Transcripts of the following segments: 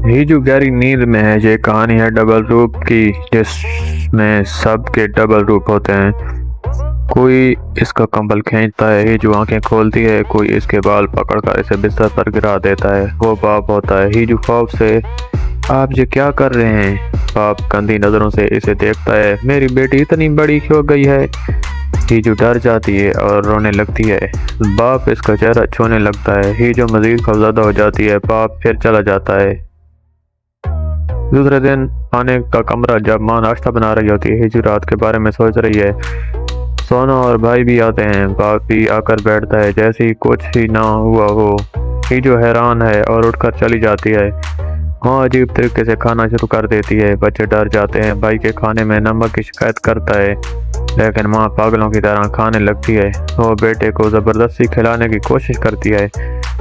हीजू गहरी नींद में है। ये कहानी है डबल रूप की, जिसमें सबके डबल रूप होते हैं। कोई इसका कंबल खींचता है, हीजू आंखें खोलती है। कोई इसके बाल पकड़कर इसे बिस्तर पर गिरा देता है, वो बाप होता है। हीजू खौफ से, आप ये क्या कर रहे हैं? बाप गंदी नजरों से इसे देखता है, मेरी बेटी इतनी बड़ी हो गई है। हीजू डर जाती है और रोने लगती है। बाप इसका चेहरा छूने लगता है। हीजू मजीद खौफजदा हो जाती है। बाप फिर चला जाता है। दूसरे दिन खाने का कमरा, जब माँ नाश्ता बना रही होती है, हीजू रात के बारे में सोच रही है। सोना और भाई भी आते हैं। बाप भी आकर बैठता है जैसे ही कुछ ही ना हुआ हो। हीजू हैरान है और उठकर चली जाती है। माँ अजीब तरीके से खाना शुरू कर देती है। बच्चे डर जाते हैं। भाई के खाने में नमक की शिकायत करता है, लेकिन माँ पागलों की तरह खाने लगती है। वो बेटे को ज़बरदस्ती खिलाने की कोशिश करती है।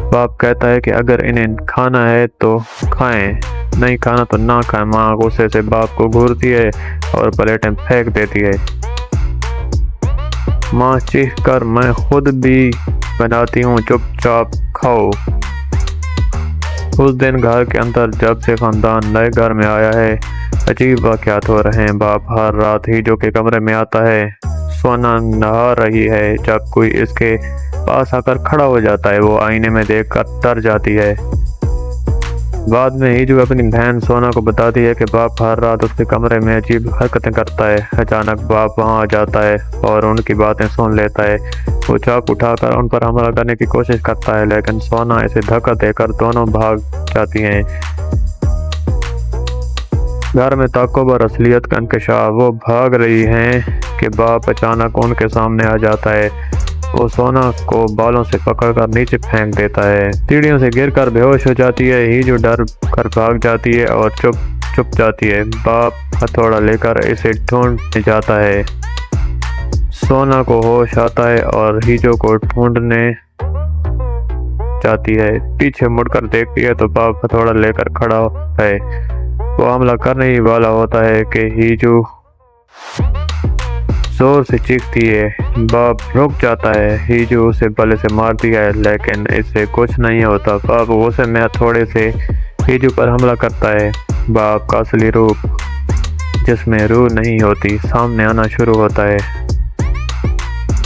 बाप कहता है कि अगर इन्हें खाना है तो खाएं, नहीं खाना तो ना खाएं। माँ गुस्से से बाप को घूरती है और प्लेटें फेंक देती है। माँ चीख कर, मैं खुद भी बनाती हूँ, चुपचाप खाओ। उस दिन घर के अंदर जब से खानदान नए घर में आया है, अजीब वाक़यात हो रहे हैं। बाप हर रात हीजू के कमरे में आता है। सोना नहा रही है जब कोई इसके पास आकर खड़ा हो जाता है। वो आईने में देखकर डर जाती है। बाद में हीजू अपनी बहन सोना को बताती है कि बाप हर रात उसके कमरे में अजीब हरकतें करता है। अचानक बाप वहां आ जाता है और उनकी बातें सुन लेता है। वो चाकू उठाकर उन पर हमला करने की कोशिश करता है, लेकिन सोना इसे धक्का देकर दोनों भाग जाती हैं। घर में ताक़ुब और असलियत का इंकशाफ। वो भाग रही हैं कि बाप अचानक उनके सामने आ जाता है। वो सोना को बालों से पकड़कर नीचे फेंक देता है। सीढ़ियों से गिरकर बेहोश हो जाती है। हीजू डर कर भाग जाती है और चुप जाती है। बाप हथौड़ा लेकर इसे ढूंढ जाता है। सोना को होश आता है और हीजू को ढूंढने जाती है। पीछे मुड़कर देखती है तो बाप हथौड़ा लेकर खड़ा है। वो हमला करने ही वाला होता है कि हीजू जोर से चीखती है। बाप रुक जाता है। हीजू उसे बल्ले से मारती है, लेकिन इससे कुछ नहीं होता। बाप गुस्से में हथौड़े से हीजू पर हमला करता है। बाप का असली रूप, जिसमें रूह नहीं होती, सामने आना शुरू होता है।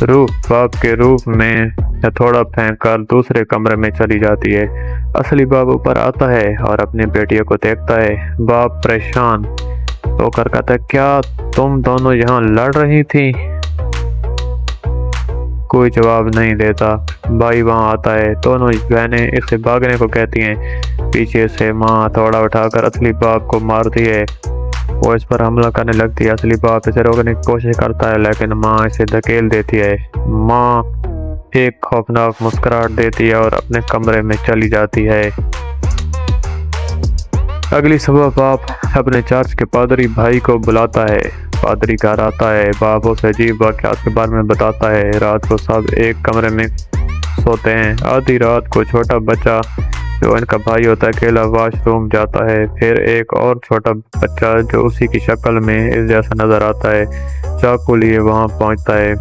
रूह बाप के रूप में हथौड़ा फेंक कर दूसरे कमरे में चली जाती है। असली बाप ऊपर आता है और अपनी बेटियों को देखता है। बाप परेशान होकर कहता है, क्या तुम दोनों यहाँ लड़ रही थी? कोई जवाब नहीं देता। भाई वहाँ आता है। दोनों बहनें इसे भागने को कहती हैं। पीछे से माँ हथौड़ा उठाकर असली बाप को मारती है। वो इस पर हमला करने लगती है। असली बाप इसे रोकने की कोशिश करता है, लेकिन माँ इसे धकेल देती है। माँ एक खौफनाक मुस्कुराहट देती है और अपने कमरे में चली जाती है। अगली सुबह बाप अपने चर्च के पादरी भाई को बुलाता है। पादरी घर आता है। बाप उसे अजीब वाक़यात के बारे में बताता है। रात को सब एक कमरे में सोते हैं। आधी रात को छोटा बच्चा, जो इनका भाई होता है, अकेला वॉशरूम जाता है। फिर एक और छोटा बच्चा, जो उसी की शक्ल में इस जैसा नजर आता है, चाकू लिए वहां पहुंचता है।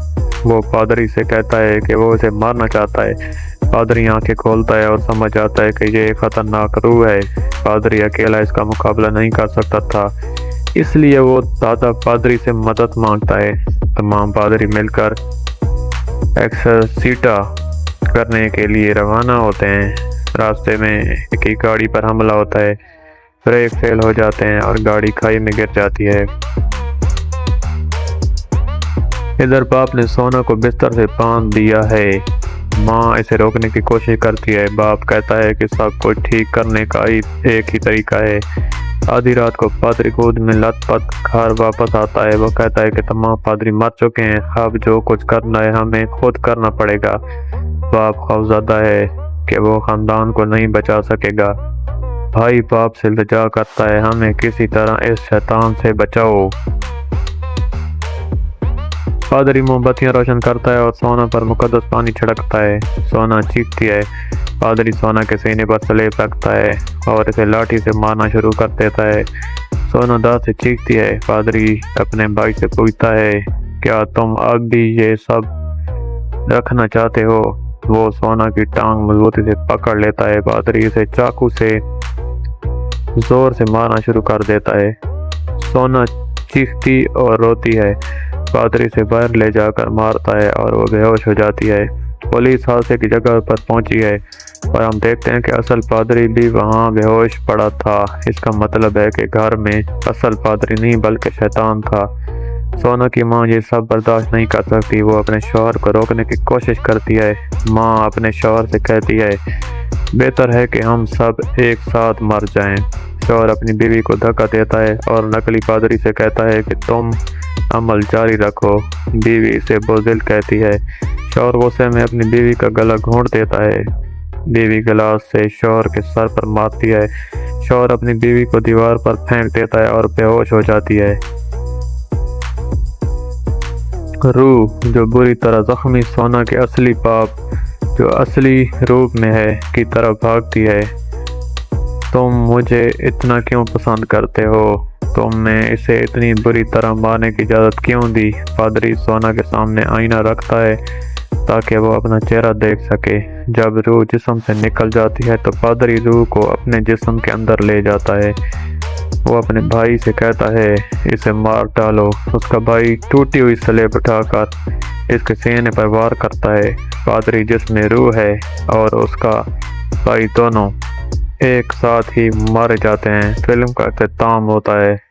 वो पादरी से कहता है कि वो इसे मारना चाहता है। पादरी आंखें खोलता है और समझ आता है कि ये खतरनाक रूह है। पादरी अकेला इसका मुकाबला नहीं कर सकता था, इसलिए वो दादा पादरी से मदद मांगता है। तमाम पादरी मिलकर एक्सरसीटा करने के लिए रवाना होते हैं। रास्ते में एक ही गाड़ी पर हमला होता है। ब्रेक फेल हो जाते हैं और गाड़ी खाई में गिर जाती है। इधर बाप ने सोना को बिस्तर से बांध दिया है। माँ इसे रोकने की कोशिश करती है। बाप कहता है कि सब कुछ ठीक करने का एक ही तरीका है। आधी रात को पादरी खुद में लथपथ घर वापस आता है। वो कहता है कि तमाम पादरी मर चुके हैं, अब जो कुछ करना है हमें खुद करना पड़ेगा। बाप खौफजदा है कि वो खानदान को नहीं बचा सकेगा। भाई बाप से इल्तिजा करता है, हमें किसी तरह इस शैतान से बचाओ। पादरी मोमबत्तियां रोशन करता है और सोना पर मुकद्दस पानी छिड़कता है। सोना चीखती है। पादरी सोना के सीने पर सलेब रखता है और इसे लाठी से मारना शुरू कर देता है। सोना दांत से चीखती है। पादरी अपने भाई से पूछता है, क्या तुम अब भी ये सब रखना चाहते हो? वो सोना की टांग मजबूती से पकड़ लेता है। पादरी इसे चाकू से زور سے مارنا شروع کر دیتا ہے۔ سونا چیختی اور روتی ہے، پادری سے باہر لے جا کر مارتا ہے اور وہ بے ہوش ہو جاتی ہے۔ پولیس حادثے کی جگہ پر پہنچی ہے اور ہم دیکھتے ہیں کہ اصل پادری بھی وہاں بے ہوش پڑا تھا۔ اس کا مطلب ہے کہ گھر میں اصل پادری نہیں بلکہ شیطان تھا۔ سونا کی ماں یہ سب برداشت نہیں کر سکتی، وہ اپنے شوہر کو روکنے کی کوشش کرتی ہے۔ ماں اپنے شوہر سے کہتی ہے بہتر ہے کہ ہم سب ایک ساتھ مر جائیں۔ شوہر اپنی بیوی کو دھکا دیتا ہے اور نقلی پادری سے کہتا ہے کہ تم عمل جاری رکھو۔ بیوی اسے بزدل کہتی ہے۔ شوہر غصے میں اپنی بیوی کا گلا گھونٹ دیتا ہے۔ بیوی گلاس سے شوہر کے سر پر مارتی ہے۔ شوہر اپنی بیوی کو دیوار پر پھینک دیتا ہے اور بے ہوش ہو جاتی ہے۔ روح جو بری طرح زخمی سونا کے اصلی باپ جو اصلی روپ میں ہے کی طرف بھاگتی ہے۔ تم مجھے اتنا کیوں پسند کرتے ہو؟ تم نے اسے اتنی بری طرح مارنے کی اجازت کیوں دی؟ پادری سونا کے سامنے آئینہ رکھتا ہے تاکہ وہ اپنا چہرہ دیکھ سکے۔ جب روح جسم سے نکل جاتی ہے تو پادری روح کو اپنے جسم کے اندر لے جاتا ہے۔ وہ اپنے بھائی سے کہتا ہے اسے مار ڈالو۔ اس کا بھائی ٹوٹی ہوئی سلیب اٹھا کر اس کے سینے پر وار کرتا ہے۔ پادری جس میں روح ہے اور اس کا بھائی دونوں ایک ساتھ ہی مارے جاتے ہیں۔ فلم کا اختتام ہوتا ہے۔